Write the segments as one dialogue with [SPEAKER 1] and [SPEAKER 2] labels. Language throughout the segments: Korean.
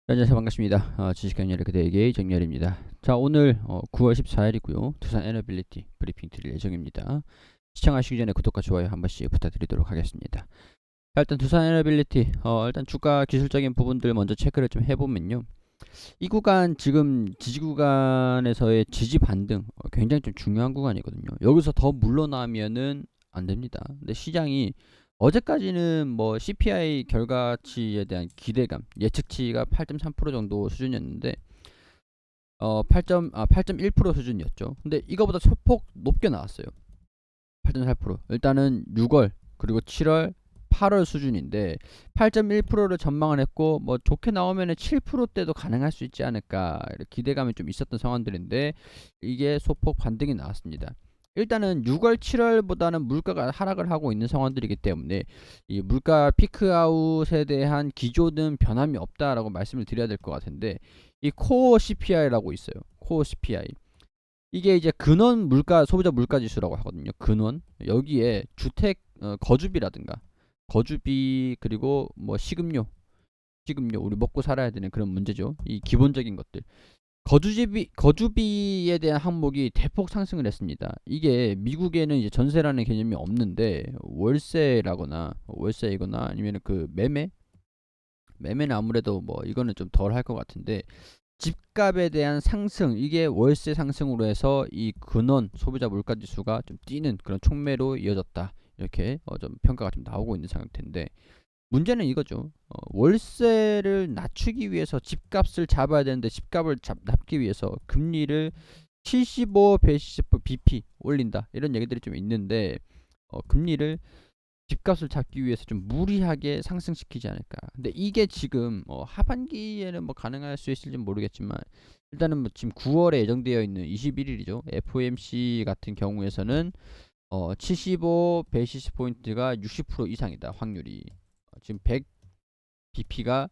[SPEAKER 1] 안녕하세요. 반갑습니다. 주식강연의 그대에게 정렬입니다. 자, 오늘 9월 14일이고요. 두산 에너빌리티 브리핑 드릴 예정입니다. 시청하시기 전에 구독과 좋아요 한 번씩 부탁드리도록 하겠습니다. 자, 일단 두산 에너빌리티 일단 주가 기술적인 부분들 먼저 체크를 좀 해보면요. 이 구간 지금 지지 구간에서의 지지 반등 굉장히 좀 중요한 구간이거든요. 여기서 더 물러나면은 안 됩니다. 근데 시장이 어제까지는 뭐 CPI 결과치에 대한 기대감, 예측치가 8.3% 정도 수준이었는데 8.1% 수준이었죠. 근데 이거보다 소폭 높게 나왔어요. 8.4%. 일단은 6월 그리고 7월 8월 수준인데 8.1%를 전망을 했고 뭐 좋게 나오면은 7%대도 가능할 수 있지 않을까 이렇게 기대감이 좀 있었던 상황들인데 이게 소폭 반등이 나왔습니다. 일단은 6월, 7월보다는 물가가 하락을 하고 있는 상황들이기 때문에 이 물가 피크아웃에 대한 기조는 변함이 없다라고 말씀을 드려야 될 것 같은데 이 코어 CPI라고 있어요. 코어 CPI. 이게 이제 근원 물가 소비자 물가 지수라고 하거든요. 근원 여기에 주택 거주비라든가 거주비 그리고 뭐 식음료 우리 먹고 살아야 되는 그런 문제죠. 이 기본적인 것들 거주비에 대한 항목이 대폭 상승을 했습니다. 이게 미국에는 이제 전세라는 개념이 없는데 월세이거나 아니면 그 매매는 아무래도 뭐 이거는 좀 덜 할 것 같은데 집값에 대한 상승 이게 월세 상승으로 해서 이 근원 소비자 물가 지수가 좀 뛰는 그런 촉매로 이어졌다 이렇게 좀 평가가 좀 나오고 있는 상태인데 문제는 이거죠. 월세를 낮추기 위해서 집값을 잡아야 되는데 집값을 잡기 위해서 금리를 75 베이시스 BP 올린다 이런 얘기들이 좀 있는데 금리를 집값을 잡기 위해서 좀 무리하게 상승시키지 않을까. 근데 이게 지금 하반기에는 뭐 가능할 수 있을지 모르겠지만 일단은 뭐 지금 9월에 예정되어 있는 21일이죠. FOMC 같은 경우에서는 75 베이시스 포인트가 60% 이상이다. 확률이. 지금 100 BP가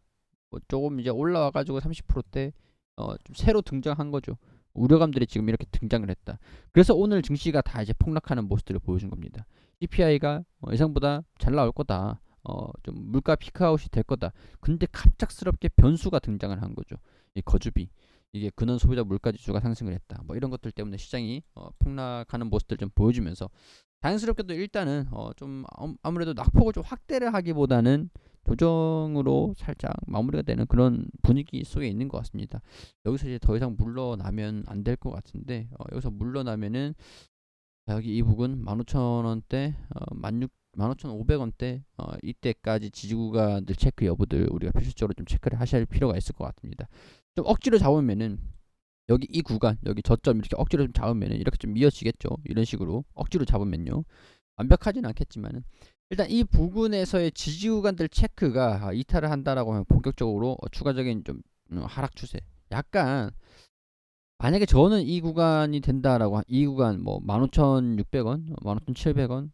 [SPEAKER 1] 뭐 조금 이제 올라와 가지고 30%대 좀 새로 등장한 거죠. 우려감들이 지금 이렇게 등장을 했다. 그래서 오늘 증시가 다 이제 폭락하는 모습들을 보여준 겁니다. CPI가 예상보다 잘 나올 거다. 좀 물가 피크아웃이 될 거다. 근데 갑작스럽게 변수가 등장을 한 거죠. 이 거주비. 이게 근원 소비자 물가 지수가 상승을 했다. 뭐 이런 것들 때문에 시장이 폭락하는 모습들 좀 보여주면서 자연스럽게도 일단은 좀 아무래도 낙폭을 좀 확대를 하기보다는 조정으로 살짝 마무리가 되는 그런 분위기 속에 있는 것 같습니다. 여기서 이제 더 이상 물러나면 안 될 것 같은데 여기서 물러나면은 여기 이 부근 15,000원대 15,500원대 이때까지 지지구간들 체크 여부들 우리가 필수적으로 좀 체크를 하셔야 할 필요가 있을 것 같습니다. 좀 억지로 잡으면은 여기 이 구간 여기 저점 이렇게 억지로 좀 잡으면은 이렇게 좀 미어지겠죠. 이런 식으로 억지로 잡으면요. 완벽하진 않겠지만은 일단 이 부근에서의 지지 구간들 체크가 이탈을 한다라고 하면 본격적으로 추가적인 좀 하락 추세. 약간 만약에 저는 이 구간이 된다라고 이 구간 뭐 15,600원, 15,700원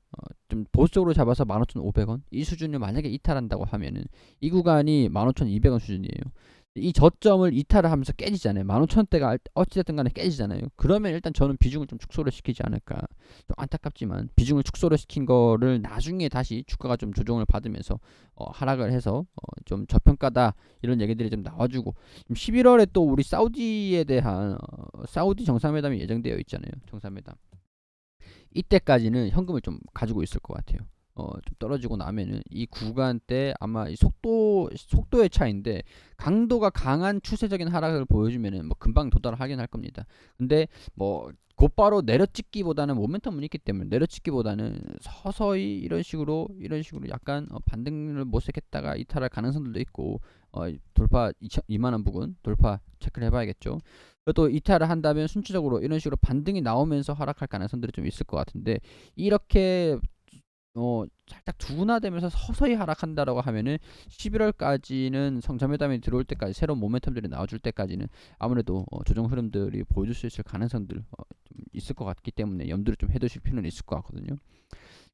[SPEAKER 1] 좀 보수적으로 잡아서 15,500원 이 수준을 만약에 이탈한다고 하면은 이 구간이 15,200원 수준이에요. 이 저점을 이탈을 하면서 깨지잖아요. 15,000원대가 어찌됐든 간에 깨지잖아요. 그러면 일단 저는 비중을 좀 축소를 시키지 않을까. 좀 안타깝지만 비중을 축소를 시킨 거를 나중에 다시 주가가 좀 조정을 받으면서 하락을 해서 좀 저평가다 이런 얘기들이 좀 나와주고 11월에 또 우리 사우디에 대한 사우디 정상회담이 예정되어 있잖아요. 정상회담. 이때까지는 현금을 좀 가지고 있을 것 같아요. 좀 떨어지고 나면은 이 구간대 아마 이 속도의 차이인데 강도가 강한 추세적인 하락을 보여주면은 뭐 금방 도달하긴 할 겁니다. 근데 뭐 곧바로 내려찍기보다는 모멘텀은 있기 때문에 내려찍기보다는 서서히 이런 식으로 약간 반등을 모색했다가 이탈할 가능성들도 있고 돌파 이만한 부분 돌파 체크를 해봐야겠죠. 또 이탈을 한다면 순차적으로 이런 식으로 반등이 나오면서 하락할 가능성들이 좀 있을 것 같은데 이렇게 살짝 둔화되면서 서서히 하락한다라고 하면은 11월까지는 성장회담이 들어올 때까지 새로운 모멘텀들이 나와줄 때까지는 아무래도 조정 흐름들이 보여줄 수 있을 가능성들 좀 있을 것 같기 때문에 염두를 좀 해두실 필요는 있을 것 같거든요.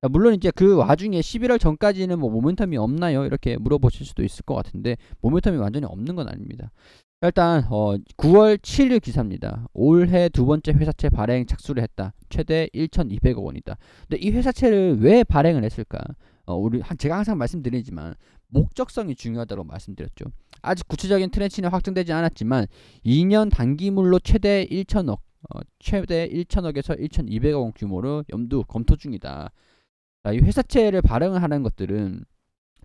[SPEAKER 1] 물론 이제 그 와중에 11월 전까지는 뭐 모멘텀이 없나요? 이렇게 물어보실 수도 있을 것 같은데 모멘텀이 완전히 없는 건 아닙니다. 일단 9월 7일 기사입니다. 올해 두 번째 회사채 발행 착수를 했다. 최대 1,200억 원이다. 근데 이 회사채를 왜 발행을 했을까? 제가 항상 말씀드리지만 목적성이 중요하다고 말씀드렸죠. 아직 구체적인 트렌치는 확정되지 않았지만 2년 단기물로 최대 1천억, 최대 1천억에서 1,200억 원 규모로 검토 중이다. 자, 이 회사채를 발행을 하는 것들은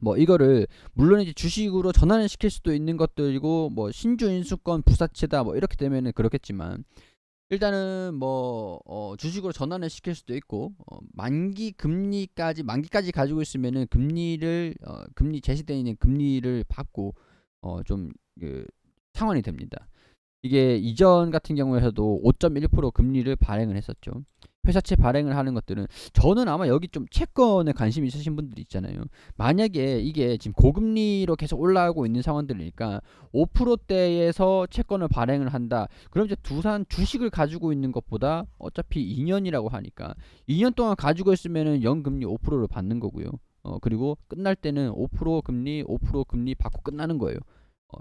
[SPEAKER 1] 뭐 이거를 물론 이제 주식으로 전환을 시킬 수도 있는 것들이고 뭐 신주인수권 부사채다 뭐 이렇게 되면은 그렇겠지만 일단은 뭐 주식으로 전환을 시킬 수도 있고 만기까지 가지고 있으면은 금리를 금리 제시되어 있는 금리를 받고 좀 그 상환이 됩니다. 이게 이전 같은 경우에서도 5.1% 금리를 발행을 했었죠. 회사채 발행을 하는 것들은 저는 아마 여기 좀 채권에 관심 있으신 분들이 있잖아요. 만약에 이게 지금 고금리로 계속 올라가고 있는 상황들이니까 5%대에서 채권을 발행을 한다. 그럼 이제 두산 주식을 가지고 있는 것보다 어차피 2년이라고 하니까 2년 동안 가지고 있으면은 연금리 5%를 받는 거고요. 그리고 끝날 때는 5% 금리, 5% 금리 받고 끝나는 거예요.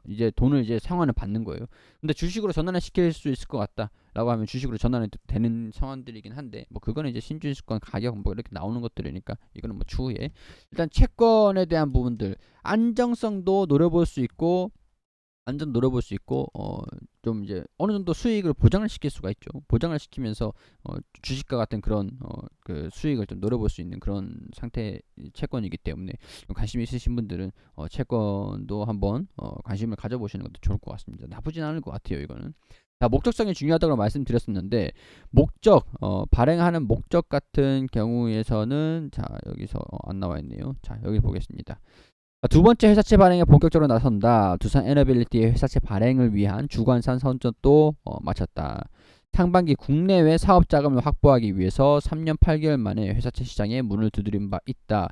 [SPEAKER 1] 이제 돈을 이제 상환을 받는 거예요. 근데 주식으로 전환을 시킬 수 있을 것 같다라고 하면 주식으로 전환이 되는 상황들이긴 한데 뭐 그거는 이제 신주식권 가격 뭐 이렇게 나오는 것들이니까 이거는 뭐 추후에 일단 채권에 대한 부분들 안정성도 노려볼 수 있고 안전 노려볼 수 있고 좀 이제 어느 정도 수익을 보장을 시킬 수가 있죠. 보장을 시키면서 주식과 같은 그런 그 수익을 좀 노려볼 수 있는 그런 상태의 채권이기 때문에 관심 있으신 분들은 채권도 한번 관심을 가져보시는 것도 좋을 것 같습니다. 나쁘진 않을 것 같아요. 이거는. 자, 목적성이 중요하다고 말씀드렸었는데 목적 발행하는 목적 같은 경우에서는 자 여기서 안 나와 있네요. 자 여기 보겠습니다. 두 번째 회사채 발행에 본격적으로 나선다. 두산 에너빌리티의 회사채 발행을 위한 주관산 선정도 마쳤다. 상반기 국내외 사업 자금을 확보하기 위해서 3년 8개월 만에 회사채 시장에 문을 두드린 바 있다.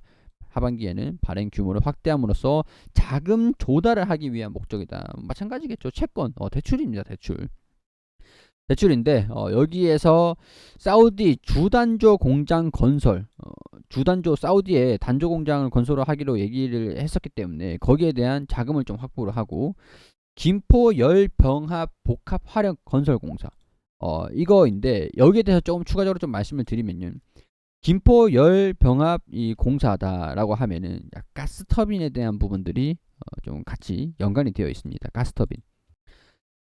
[SPEAKER 1] 하반기에는 발행 규모를 확대함으로써 자금 조달을 하기 위한 목적이다. 마찬가지겠죠. 채권, 대출입니다. 대출인데 여기에서 사우디 주단조 공장 건설 주단조 사우디에 단조 공장을 건설하기로 얘기를 했었기 때문에 거기에 대한 자금을 좀 확보를 하고 김포 열병합 복합 화력 건설 공사 이거인데 여기에 대해서 조금 추가적으로 좀 말씀을 드리면요. 김포 열병합 이 공사다라고 하면은 가스터빈에 대한 부분들이 좀 같이 연관이 되어 있습니다. 가스터빈.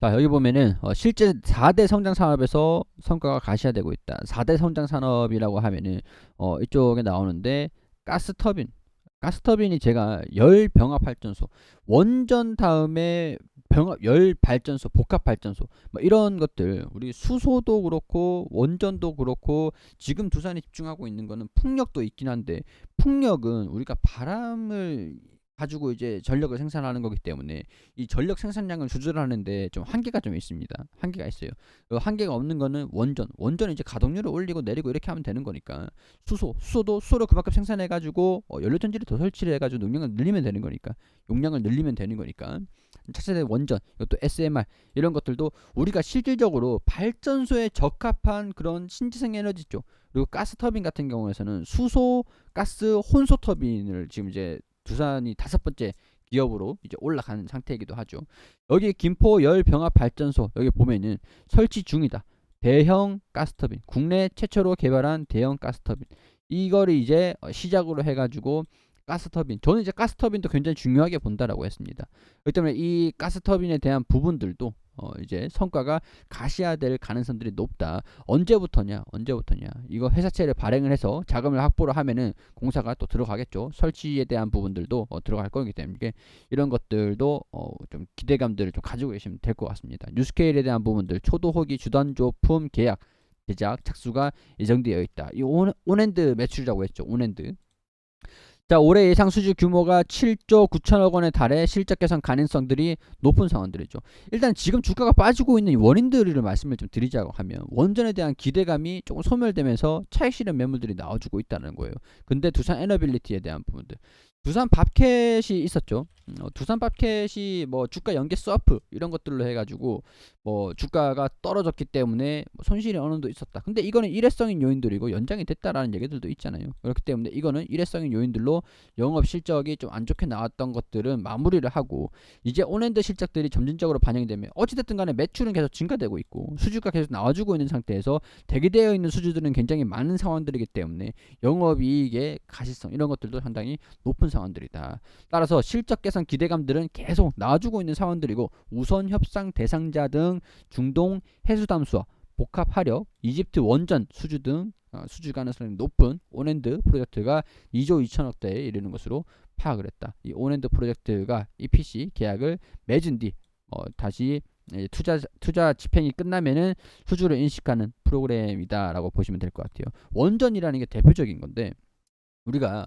[SPEAKER 1] 자 여기 보면은 실제 4대 성장 산업에서 성과가 가시화되고 있다. 4대 성장 산업이라고 하면은 이쪽에 나오는데 가스터빈이 제가 열 병합 발전소 원전 다음에 열 발전소 복합 발전소 뭐 이런 것들 우리 수소도 그렇고 원전도 그렇고 지금 두산이 집중하고 있는 거는 풍력도 있긴 한데 풍력은 우리가 바람을 가지고 이제 전력을 생산하는 거기 때문에 이 전력 생산량을 조절하는데 좀 한계가 좀 있습니다. 한계가 있어요. 한계가 없는 거는 원전은 이제 가동률을 올리고 내리고 이렇게 하면 되는 거니까 수소도 수소를 그만큼 생산해 가지고 연료전지를 더 설치를 해 가지고 용량을 늘리면 되는 거니까 차세대 원전 이것도 SMR 이런 것들도 우리가 실질적으로 발전소에 적합한 그런 신재생 에너지 쪽 그리고 가스터빈 같은 경우에서는 수소 가스 혼소 터빈을 지금 이제 두산이 5번째 기업으로 이제 올라가는 상태이기도 하죠. 여기 김포 열병합 발전소 여기 보면은 설치 중이다. 대형 가스터빈 국내 최초로 개발한 대형 가스터빈 이거를 이제 시작으로 해가지고 가스터빈 저는 이제 가스터빈도 굉장히 중요하게 본다라고 했습니다. 그렇기 때문에 이 가스터빈에 대한 부분들도 이제 성과가 가시화될 가능성들이 높다. 언제부터냐? 이거 회사채를 발행을 해서 자금을 확보를 하면은 공사가 또 들어가겠죠. 설치에 대한 부분들도 들어갈 거기 때문에 이런 것들도 좀 기대감들을 좀 가지고 계시면 될 것 같습니다. 뉴스케일에 대한 부분들 초도호기 주단조품 계약 제작 착수가 예정되어 있다. 이 온핸드 매출이라고 했죠. 온핸드. 자, 올해 예상 수주 규모가 7조 9천억 원에 달해 실적 개선 가능성들이 높은 상황들이죠. 일단 지금 주가가 빠지고 있는 원인들을 말씀을 좀 드리자고 하면 원전에 대한 기대감이 조금 소멸되면서 차익 실현 매물들이 나와주고 있다는 거예요. 근데 두산 에너빌리티에 대한 부분들 두산 밥캣이 있었죠. 두산 밥캣이 뭐 주가 연계 서프 이런 것들로 해가지고 뭐 주가가 떨어졌기 때문에 뭐 손실이 어느 정도 있었다. 근데 이거는 일회성인 요인들이고 연장이 됐다라는 얘기들도 있잖아요. 그렇기 때문에 이거는 일회성인 요인들로 영업 실적이 좀 안 좋게 나왔던 것들은 마무리를 하고 이제 온핸드 실적들이 점진적으로 반영이 되면 어찌됐든 간에 매출은 계속 증가되고 있고 수주가 계속 나와주고 있는 상태에서 대기되어 있는 수주들은 굉장히 많은 상황들이기 때문에 영업이익의 가시성 이런 것들도 상당히 높은 상황들이다. 따라서 실적 개선 기대감들은 계속 나와주고 있는 상황들이고 우선 협상 대상자 등 중동 해수 담수화, 복합 화력, 이집트 원전 수주 등 수주 가능성이 높은 온핸드 프로젝트가 2조 2천억대에 이르는 것으로 파악을 했다. 이 온핸드 프로젝트가 EPC 계약을 맺은 뒤 다시 투자 집행이 끝나면은 수주를 인식하는 프로그램이다라고 보시면 될 것 같아요. 원전이라는 게 대표적인 건데 우리가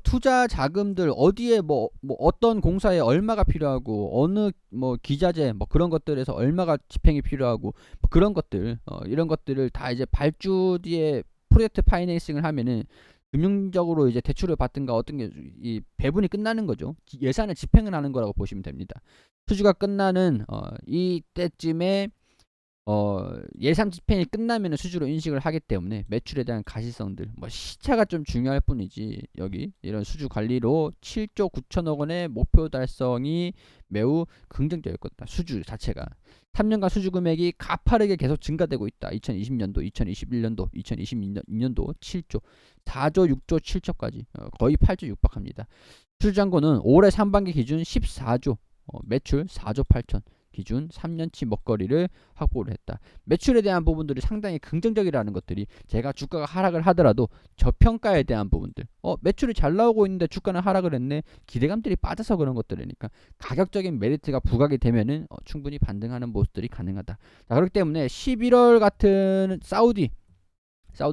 [SPEAKER 1] 투자 자금들 어디에 뭐 어떤 공사에 얼마가 필요하고 어느 뭐 기자재 뭐 그런 것들에서 얼마가 집행이 필요하고 뭐 그런 것들 이런 것들을 다 이제 발주 뒤에 프로젝트 파이낸싱을 하면은 금융적으로 이제 대출을 받든가 어떤 게 이 배분이 끝나는 거죠. 예산을 집행을 하는 거라고 보시면 됩니다. 수주가 끝나는 이때쯤에 예산 집행이 끝나면 수주로 인식을 하기 때문에 매출에 대한 가시성들 뭐 시차가 좀 중요할 뿐이지 여기 이런 수주 관리로 7조 9천억 원의 목표 달성이 매우 긍정적일 거다. 수주 자체가 3년간 수주 금액이 가파르게 계속 증가되고 있다. 2020년도, 2021년도, 2022년도 7조, 4조, 6조, 7조까지 거의 8조 육박합니다. 수주 잔고는 올해 상반기 기준 14조, 매출 4조 8천 기준 3년치 먹거리를 확보를 했다. 매출에 대한 부분들이 상당히 긍정적이라는 것들이 제가 주가가 하락을 하더라도 저평가에 대한 부분들 매출이 잘 나오고 있는데 주가는 하락을 했네 기대감들이 빠져서 그런 것들이니까 가격적인 메리트가 부각이 되면은 충분히 반등하는 모습들이 가능하다. 자, 그렇기 때문에 11월 같은 사우디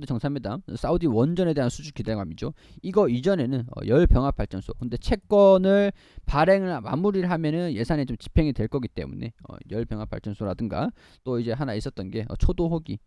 [SPEAKER 1] 정상회담, 사우디 원전에 대한 수주 기대감이죠. 이거 이전에는 열병합발전소. 근데 채권을 발행을 마무리를 하면은 예산이 좀 집행이 될 거기 때문에 열병합발전소라든가 또 이제 하나 있었던 게 초도호기,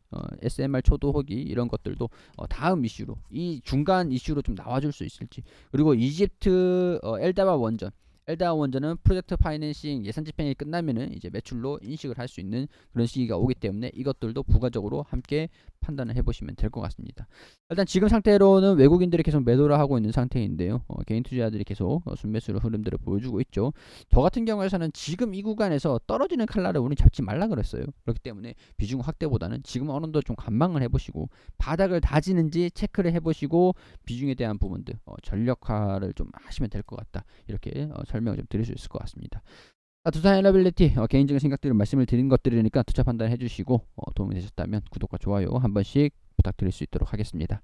[SPEAKER 1] SMR 초도호기 이런 것들도 다음 이슈로 이 중간 이슈로 좀 나와줄 수 있을지. 그리고 이집트 엘다바 원전은 프로젝트 파이낸싱 예산 집행이 끝나면은 이제 매출로 인식을 할 수 있는 그런 시기가 오기 때문에 이것들도 부가적으로 함께 판단을 해보시면 될 것 같습니다. 일단 지금 상태로는 외국인들이 계속 매도를 하고 있는 상태인데요. 개인 투자자들이 계속 순매수로 흐름들을 보여주고 있죠. 저 같은 경우에서는 지금 이 구간에서 떨어지는 칼날을 우리 잡지 말라 그랬어요. 그렇기 때문에 비중 확대보다는 지금 어느 정도 좀 관망을 해보시고 바닥을 다지는지 체크를 해보시고 비중에 대한 부분들 전력화를 좀 하시면 될 것 같다. 이렇게 설명을 좀 드릴 수 있을 것 같습니다. 투자 헬러빌리티 개인적인 생각들을 말씀을 드린 것들이니까 투자 판단해 주시고 도움이 되셨다면 구독과 좋아요 한 번씩 부탁드릴 수 있도록 하겠습니다.